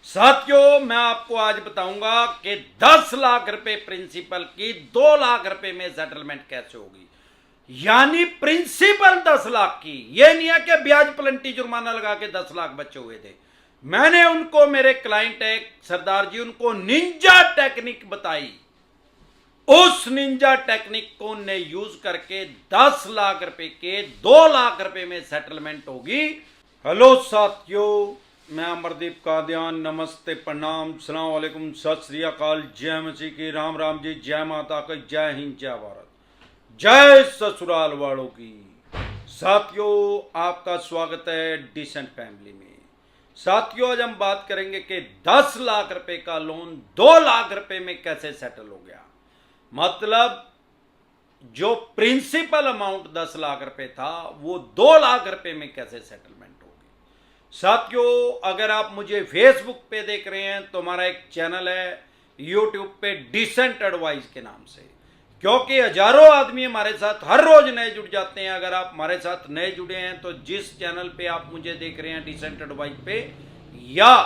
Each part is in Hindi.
साथियों, मैं आपको आज बताऊंगा कि 10 लाख रुपए प्रिंसिपल की 2 लाख रुपए में सेटलमेंट कैसे होगी। यानी प्रिंसिपल 10 लाख की, यह नहीं है कि ब्याज पलंटी जुर्माना लगा के 10 लाख बचे हुए थे। मैंने उनको, मेरे क्लाइंट है सरदार जी, उनको निंजा टेक्निक बताई। उस निंजा टेक्निक को ने यूज करके 10 लाख रुपए के 2 लाख रुपए में सेटलमेंट होगी। हेलो साथियों, मैं अमरदीप कादियान। नमस्ते, प्रणाम, सलाम वालेकुम, सत श्री अकाल, जय मसीह की, राम राम जी, जय माता की, जय हिंद, जय भारत, जय ससुराल वालों की। साथियों, आपका स्वागत है डिसेंट फैमिली में। साथियों, आज हम बात करेंगे कि 10 लाख रुपए का लोन 2 लाख रुपए में कैसे सेटल हो गया। मतलब जो प्रिंसिपल अमाउंट 10 लाख रुपए था वो 2 लाख रुपए में कैसे सेटलमेंट होगी। साथियों, अगर आप मुझे फेसबुक पे देख रहे हैं तो हमारा एक चैनल है यूट्यूब पे डिसेंट एडवाइस के नाम से, क्योंकि हजारों आदमी हमारे साथ हर रोज नए जुड़ जाते हैं। अगर आप हमारे साथ नए जुड़े हैं तो जिस चैनल पे आप मुझे देख रहे हैं डिसेंट एडवाइस पे, या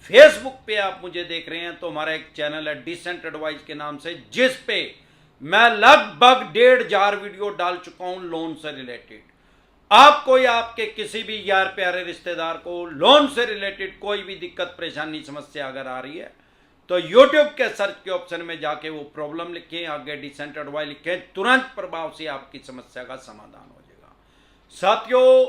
फेसबुक पे आप मुझे देख रहे हैं तो हमारा एक चैनल है डिसेंट एडवाइस के नाम से, जिस पे मैं लगभग 1,500 वीडियो डाल चुका हूं लोन से रिलेटेड। आपको या आपके किसी भी यार प्यारे रिश्तेदार को लोन से रिलेटेड कोई भी दिक्कत, परेशानी, समस्या अगर आ रही है तो YouTube के सर्च के ऑप्शन में जाके वो प्रॉब्लम लिखें, आगे डिसेंट एडवाइस लिखें, तुरंत प्रभाव से आपकी समस्या का समाधान हो जाएगा। साथियों,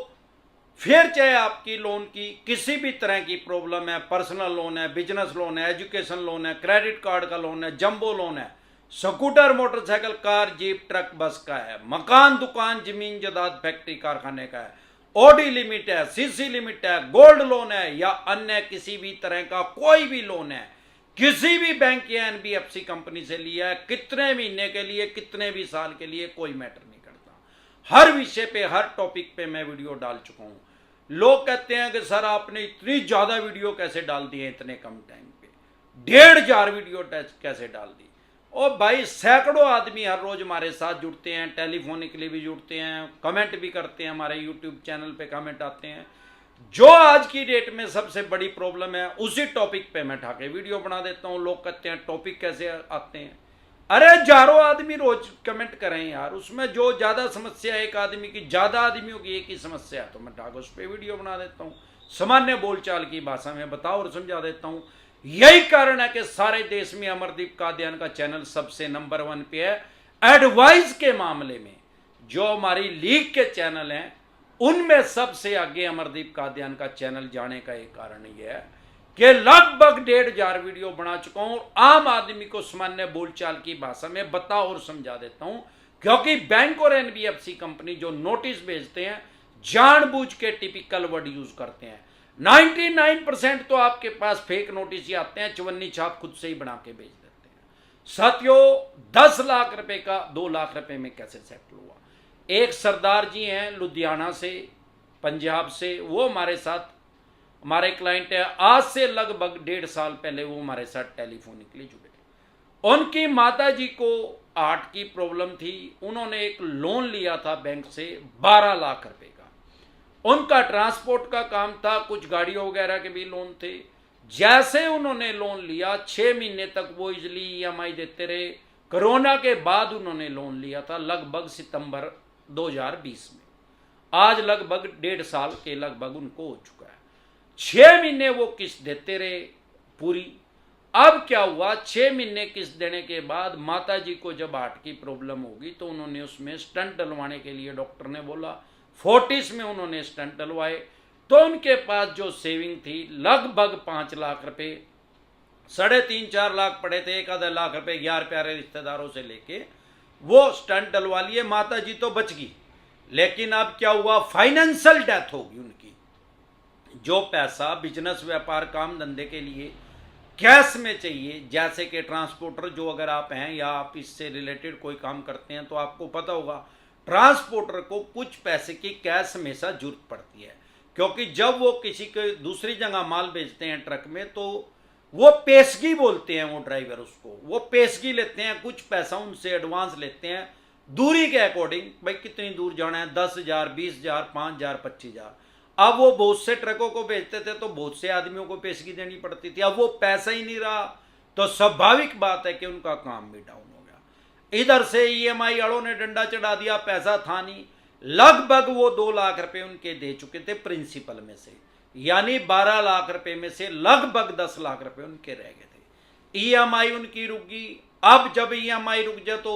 फिर चाहे आपकी लोन की किसी भी तरह की प्रॉब्लम है, पर्सनल लोन है, बिजनेस लोन है, एजुकेशन लोन है, क्रेडिट कार्ड का लोन है, जंबो लोन है, scooter, motorcycle, car, jeep, truck, बस का है, मकान, दुकान, जमीन जायदाद, फैक्ट्री, कारखाने का है, ओडी लिमिट है, सीसी लिमिट है, गोल्ड लोन है, या अन्य किसी भी तरह का कोई भी लोन है, किसी भी बैंक या एनबीएफसी कंपनी से लिया है, कितने महीने के लिए, कितने भी साल के लिए, कोई मैटर नहीं करता। हर विषय पे, हर टॉपिक पे मैं वीडियो डाल चुका हूं। लोग कहते हैं कि सर आपने इतनी ज्यादा वीडियो कैसे डाल दी है इतने कम टाइम पे, 1,500 वीडियो कैसे डाल दी। और भाई, सैकड़ों आदमी हर रोज हमारे साथ जुड़ते हैं, टेलीफोनिकली भी जुड़ते हैं, कमेंट भी करते हैं, हमारे यूट्यूब चैनल पे कमेंट आते हैं। जो आज की डेट में सबसे बड़ी प्रॉब्लम है उसी टॉपिक पे मैं ठाके वीडियो बना देता हूं। लोग कहते हैं टॉपिक कैसे आते हैं। अरे हजारों आदमी रोज कमेंट करें यार, उसमें जो ज्यादा समस्या है एक आदमी की, ज्यादा आदमियों की एक ही समस्या है, तो मैं ठाक उस पर वीडियो बना देता हूं, सामान्य बोलचाल की भाषा में बता और समझा देता हूं। यही कारण है कि सारे देश में अमरदीप कादियान का चैनल सबसे नंबर 1 पे है एडवाइस के मामले में। जो हमारी लीग के चैनल हैं उनमें सबसे आगे अमरदीप कादियान का चैनल जाने का एक कारण यह है कि लगभग 1,500 वीडियो बना चुका हूं और आम आदमी को सामान्य बोलचाल की भाषा में बता और समझा देता हूं। क्योंकि बैंक और एनबीएफसी कंपनी जो नोटिस भेजते हैं जानबूझ के टिपिकल वर्ड यूज करते हैं। 99% तो आपके पास फेक नोटिस ही आते हैं, चवन्नी छाप खुद से ही बना के भेज देते हैं। साथियों, 10 लाख रुपए का 2 लाख रुपए में कैसे सेटल हुआ। एक सरदार जी हैं लुधियाना से, पंजाब से, वो हमारे साथ, हमारे क्लाइंट है। आज से लगभग 1.5 साल पहले वो हमारे साथ टेलीफोनिकली जुड़े। उनकी माता जी को हार्ट की प्रॉब्लम थी। उन्होंने एक लोन लिया था बैंक से 12 लाख रुपए का। उनका ट्रांसपोर्ट का काम था, कुछ गाड़ियों वगैरह के भी लोन थे। जैसे उन्होंने लोन लिया 6 महीने तक वो इजली ईएमआई देते रहे। कोरोना के बाद उन्होंने लोन लिया था लगभग सितंबर 2020 में। आज लगभग 1.5 साल के लगभग उनको हो चुका है। 6 महीने वो किस्त देते रहे पूरी। अब क्या हुआ, 6 महीने किस्त देने के बाद माता जी को जब हार्ट की प्रॉब्लम होगी तो उन्होंने उसमें स्टंट डलवाने के लिए डॉक्टर ने बोला, फोर्टिस में उन्होंने स्टंट डलवाए। तो उनके पास जो सेविंग थी लगभग 5 लाख रुपए, 3.5-4 लाख पड़े थे, 1 लाख रुपए यार प्यारे रिश्तेदारों से लेके वो स्टंट डलवा लिए। माता जी तो बच गई, लेकिन अब क्या हुआ, फाइनेंशियल डेथ होगी उनकी। जो पैसा बिजनेस, व्यापार, काम धंधे के लिए कैश में चाहिए, जैसे कि ट्रांसपोर्टर, जो अगर आप हैं या आप इससे रिलेटेड कोई काम करते हैं तो आपको पता होगा ट्रांसपोर्टर को कुछ पैसे की कैश हमेशा जरूरत पड़ती है। क्योंकि जब वो किसी के दूसरी जगह माल बेचते हैं ट्रक में, तो वो पेशगी बोलते हैं, वो ड्राइवर उसको, वो पेशगी लेते हैं, कुछ पैसा उनसे एडवांस लेते हैं दूरी के अकॉर्डिंग। भाई कितनी दूर जाना है, 10,000, 20,000, 5,000, 25,000। अब वो बहुत से ट्रकों को बेचते थे तो बहुत से आदमियों को पेशगी देनी पड़ती थी। अब वो पैसा ही नहीं रहा तो स्वाभाविक बात है कि उनका काम भी डाउन हो गया। इधर से ईएमआई वालों ने डंडा चढ़ा दिया, पैसा था नहीं। लगभग वो 2 लाख रुपए उनके दे चुके थे प्रिंसिपल में से, यानी 12 लाख रुपए में से लगभग 10 लाख रुपए उनके रह गए थे। ईएमआई उनकी रुक गई। अब जब ईएमआई रुक जाए तो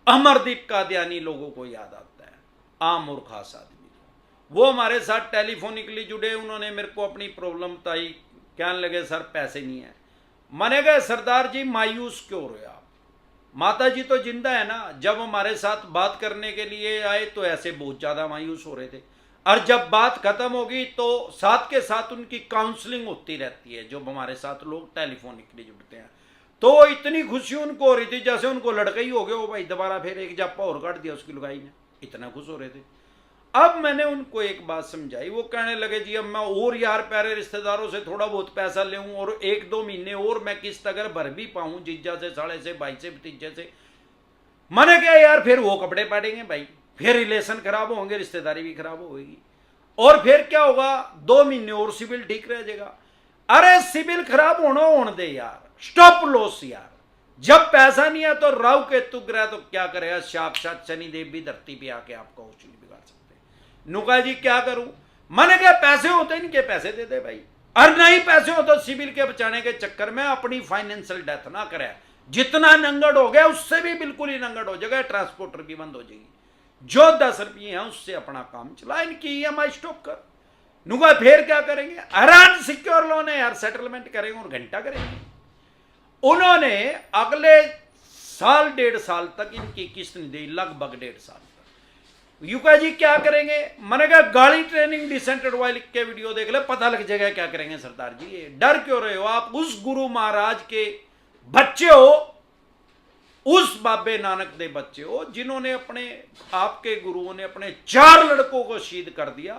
अमरदीप कादियानी लोगों को याद आता है, आम और खास आदमी। वो हमारे साथ टेलीफोनिकली जुड़े, उन्होंने मेरे को अपनी प्रॉब्लम बताई, कहने लगे सर पैसे नहीं है। मैंने कहा सरदार जी मायूस क्यों रहे आप, माता जी तो जिंदा है ना। जब हमारे साथ बात करने के लिए आए तो ऐसे बहुत ज्यादा मायूस हो रहे थे, और जब बात खत्म होगी तो साथ के साथ उनकी काउंसलिंग होती रहती है। जब हमारे साथ लोग टेलीफोनिकली जुड़ते हैं तो इतनी खुशी उनको हो रही थी जैसे उनको लड़का ही हो गया हो भाई, दोबारा फिर एक जापा और काट दिया उसकी लुगाई ने, इतना खुश हो रहे थे। अब मैंने उनको एक बात समझाई, वो कहने लगे जी अब मैं और यार प्यारे रिश्तेदारों से थोड़ा बहुत पैसा ले और 1-2 महीने और मैं किस्त अगर भर भी पाऊं जीजा से, साले से, भाई से, भतीजे से। मैंने कहा यार फिर वो कपड़े पाटेंगे भाई, फिर रिलेशन खराब होंगे, रिश्तेदारी भी खराब होगी, और फिर क्या होगा 2 महीने और सिविल ठीक रह जाएगा। अरे सिविल खराब होने दे यार, स्टॉप लॉस यार। जब पैसा नहीं है तो राहु केतु ग्रह तो क्या करेगा, साक्षात शनिदेव भी धरती पे आके आपका उसूल बिगाड़ सकते हैं। नुका जी क्या करूं, मैंने कहा पैसे होते इनके पैसे दे दे भाई, और नहीं पैसे हो तो सिविल के बचाने के चक्कर में अपनी फाइनेंशियल डेथ ना करे। जितना नंगड़ हो गया उससे भी बिल्कुल ही नंगड़ हो जाएगा, ट्रांसपोर्टर भी बंद हो जाएगी। जो 10 रुपये हैं उससे अपना काम चला, इनकी ईएमआई स्टॉप कर। नुका फिर क्या करेंगे, अरान सिक्योर लोन है यार, सेटलमेंट करेंगे और घंटा करेंगे। उन्होंने अगले साल 1.5 साल तक इनकी किस्त नहीं दी, लगभग 1.5 साल तक। यूका जी क्या करेंगे, मैंने कहा गाड़ी ट्रेनिंग डिसेंटेड वाई लिख के वीडियो देख ले, पता लग जाएगा क्या करेंगे। सरदार जी ये डर क्यों रहे हो आप, उस गुरु महाराज के बच्चे हो, उस बाबे नानक दे बच्चे हो जिन्होंने अपने आपके गुरुओं ने अपने 4 लड़कों को शहीद कर दिया।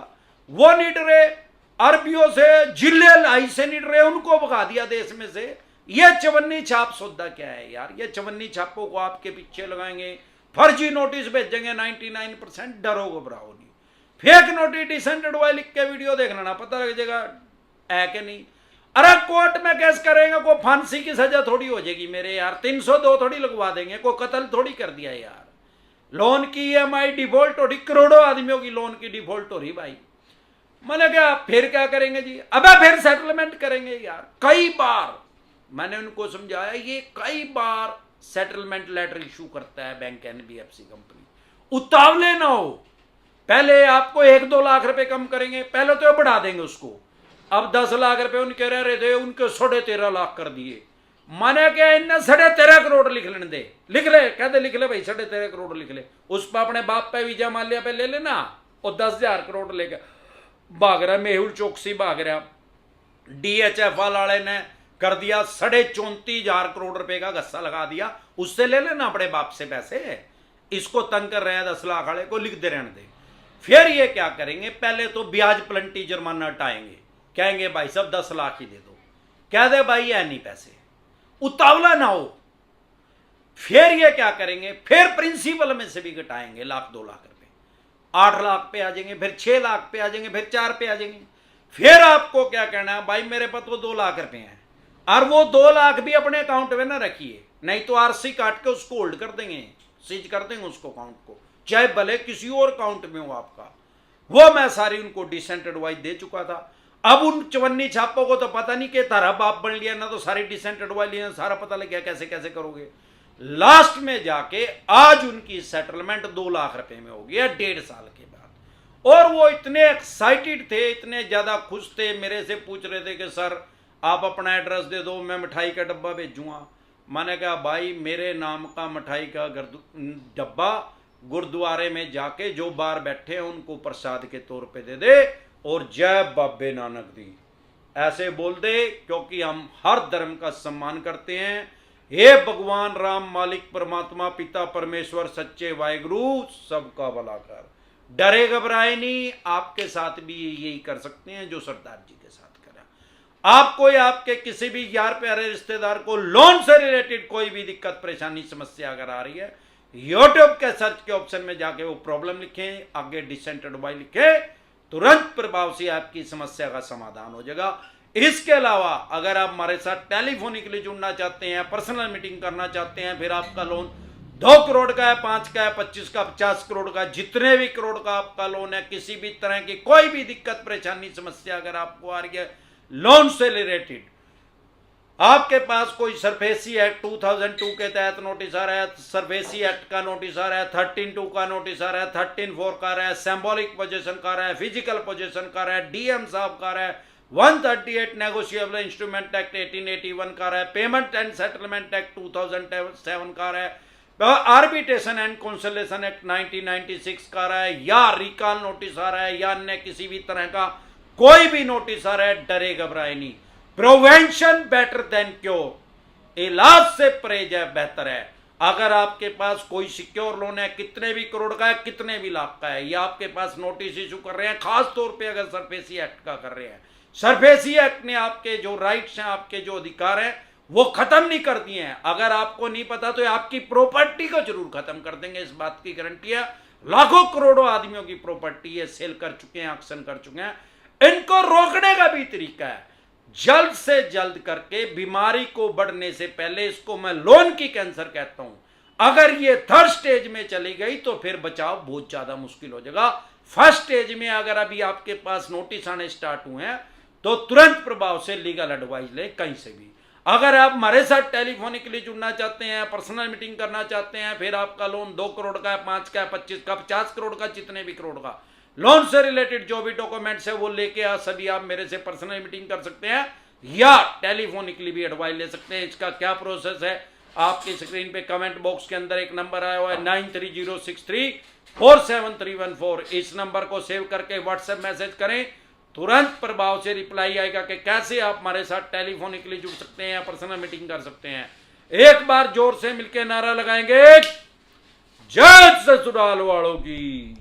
वो नहीं डरे, अरबियों से, जिले लाई से नहीं डरे, उनको भगा दिया देश में से। ये चवन्नी छाप सौदा क्या है यार, ये चवन्नी छापों को आपके पीछे लगाएंगे, फर्जी नोटिस भेजेंगे 99%, डरो घबराओ नहीं। फेक नोटिस डिसेंटेड वाई लिख के वीडियो देख लेना, पता लग जाएगा है कि नहीं। अरे कोर्ट में केस करेंगे, को फांसी की सजा थोड़ी हो जाएगी मेरे यार, 302 थोड़ी लगवा देंगे, को कत्ल थोड़ी कर दिया यार। लोन की ईएमआई डिफॉल्ट हो रही, करोड़ों आदमियों की लोन की डिफॉल्ट हो रही भाई। मैंने कहा फिर क्या करेंगे जी, अबे फिर सेटलमेंट करेंगे यार। कई बार मैंने उनको समझाया, ये कई बार सेटलमेंट लेटर इशू करता है बैंक, एनबीएफसी कंपनी। उतावले ना हो, पहले आपको 1-2 लाख रुपए कम करेंगे, पहले तो बढ़ा देंगे उसको। अब 10 लाख रुपए उनके रह रहे थे, उनके 13.5 लाख कर दिए। माने क्या इनने 13.5 करोड़ लिख लेने दे, लिख ले, कहते लिख ले भाई 13.5 करोड़ लिख ले। उस पर अपने बाप पे वीजा माल्या पे ले लेना, और 10,000 करोड़ लेके भाग रहा, मेहुल चौकसी भाग रहा। DHF वाले ने कर दिया 34,500 करोड़ रुपए का गस्सा लगा दिया, उससे ले लेना अपने बाप से पैसे। इसको तंग कर रहे हैं 10 लाख वाले को, लिख दे रहने दे। फिर ये क्या करेंगे, पहले तो ब्याज प्लंटी जुर्माना हटाएंगे, कहेंगे भाई सब 10 लाख ही दे दो, कह दे भाई है नहीं पैसे, उतावला ना हो। फिर ये क्या करेंगे, फिर प्रिंसिपल में से भी घटाएंगे 1-2 लाख रुपए, 8 लाख पे आ जाएंगे, फिर 6 लाख पे आ जाएंगे, फिर 4 पे आ जाएंगे। फिर आपको क्या कहना है, भाई मेरे पास तो 2 लाख रुपए हैं, और वो 2 लाख भी अपने अकाउंट में ना रखिए, नहीं तो आरसी काट के उसको होल्ड कर देंगे, सीज कर देंगे उसको अकाउंट को, चाहे भले किसी और अकाउंट में हो आपका। वो मैं सारी उनको डिसेंटेड वाइज दे चुका था। अब उन चवन्नी छापों को तो पता नहीं कि तारा बाप बन लिया ना, तो सारी डिसेंटेड वाइज लिया, सारा पता लग गया कैसे कैसे करोगे। लास्ट में जाके आज उनकी सेटलमेंट 2 लाख रुपए में हो गया 1.5 साल के बाद। और वो इतने एक्साइटेड थे, इतने ज्यादा खुश थे, मेरे से पूछ रहे थे कि सर आप अपना एड्रेस दे दो, मैं मिठाई का डब्बा भेजूंगा। मैंने कहा भाई मेरे नाम का मिठाई का डब्बा गुरुद्वारे में जाके जो बाहर बैठे हैं उनको प्रसाद के तौर पे दे दे, और जय बाबे नानक दी ऐसे बोल दे, क्योंकि हम हर धर्म का सम्मान करते हैं। हे भगवान राम, मालिक परमात्मा, पिता परमेश्वर, सच्चे वाहिगुरु, सबका भला कर। डरे घबराए नहीं, आपके साथ भी यही कर सकते हैं जो सरदार जी के साथ करा। आपको या आपके किसी भी यार प्यारे रिश्तेदार को लोन से रिलेटेड कोई भी दिक्कत परेशानी समस्या अगर आ रही है, यूट्यूब के सर्च के ऑप्शन में जाके वो प्रॉब्लम लिखें, आगे डिसेंटेड वाई लिखे, तुरंत प्रभाव से आपकी समस्या का समाधान हो जाएगा। इसके अलावा अगर आप हमारे साथ टेलीफोनिकली जुड़ना चाहते हैं, पर्सनल मीटिंग करना चाहते हैं, फिर आपका लोन 2 करोड़ का है, 5 का है, 25 का, 50 करोड़ का, जितने भी करोड़ का आपका लोन है, किसी भी तरह की कोई भी दिक्कत परेशानी समस्या अगर आपको आ रही है लोन से रिलेटेड, आपके पास कोई सरफेसी एक्ट 2002 के तहत नोटिस आ रहा है, सरफेसी एक्ट का नोटिस आ रहा है, 13(2) का नोटिस आ रहा है, 13(4) का आ रहा है, सिंबॉलिक पोजीशन का आ रहा है, फिजिकल पोजीशन का आ रहा है, डीएम साहब का आ रहा है, 138 नेगोशिएबल इंस्ट्रूमेंट एक्ट 1881 का आ रहा है, पेमेंट एंड सेटलमेंट एक्ट 2007 का आ रहा है, आर्बिट्रेशन एंड कंसोलिडेशन एक्ट 1996 का आ रहा है, या रिकॉल नोटिस आ रहा है, या अन्य किसी भी तरह का कोई भी नोटिस आ रहा है, डरे घबराए नहीं। प्रिवेंशन बेटर देन क्योर, इलाज से परहेज है बेहतर है। अगर आपके पास कोई सिक्योर लोन है, कितने भी करोड़ का है, कितने भी लाख का है, या आपके पास नोटिस इशू कर रहे हैं, खास तौर पे अगर सरफेसी एक्ट का कर रहे हैं, सरफेसी एक्ट ने आपके जो राइट्स हैं, आपके जो अधिकार हैं, वो खत्म नहीं कर दिए हैं। अगर आपको नहीं पता तो आपकी प्रॉपर्टी को जरूर खत्म कर देंगे, इस बात की गारंटी है। लाखों करोड़ों आदमियों की प्रॉपर्टी है सेल कर चुके हैं, एक्शन कर चुके हैं। इनको रोकने का भी तरीका है, जल्द से जल्द करके बीमारी को बढ़ने से पहले, इसको मैं लोन की कैंसर कहता हूं, अगर ये थर्ड स्टेज में चली गई तो फिर बचाव बहुत ज्यादा मुश्किल हो जाएगा। फर्स्ट स्टेज में अगर अभी आपके पास नोटिस आने स्टार्ट हुए हैं तो तुरंत प्रभाव से लीगल एडवाइस ले कहीं से भी। अगर आप हमारे साथ टेलीफोनिकली जुड़ना चाहते हैं, पर्सनल मीटिंग करना चाहते हैं, फिर आपका लोन 2 करोड़ का है, 5 का है, 25 का, 50 करोड़ का, जितने भी करोड़ का, लोन से रिलेटेड जो भी डॉक्यूमेंट्स है वो लेके आ सभी आप मेरे से पर्सनल मीटिंग कर सकते हैं या टेलीफोनिकली भी एडवाइस ले सकते हैं। इसका क्या प्रोसेस है, आपकी स्क्रीन पे कमेंट बॉक्स के अंदर एक नंबर आया हुआ है 9306347314। इस नंबर को सेव करके व्हाट्सएप मैसेज करें, तुरंत प्रभाव से रिप्लाई आएगा कि कैसे आप हमारे साथ टेलीफोनिकली जुड़ सकते हैं या पर्सनल मीटिंग कर सकते हैं। एक बार जोर से मिलकर नारा लगाएंगे, जय ससुराल वालों की।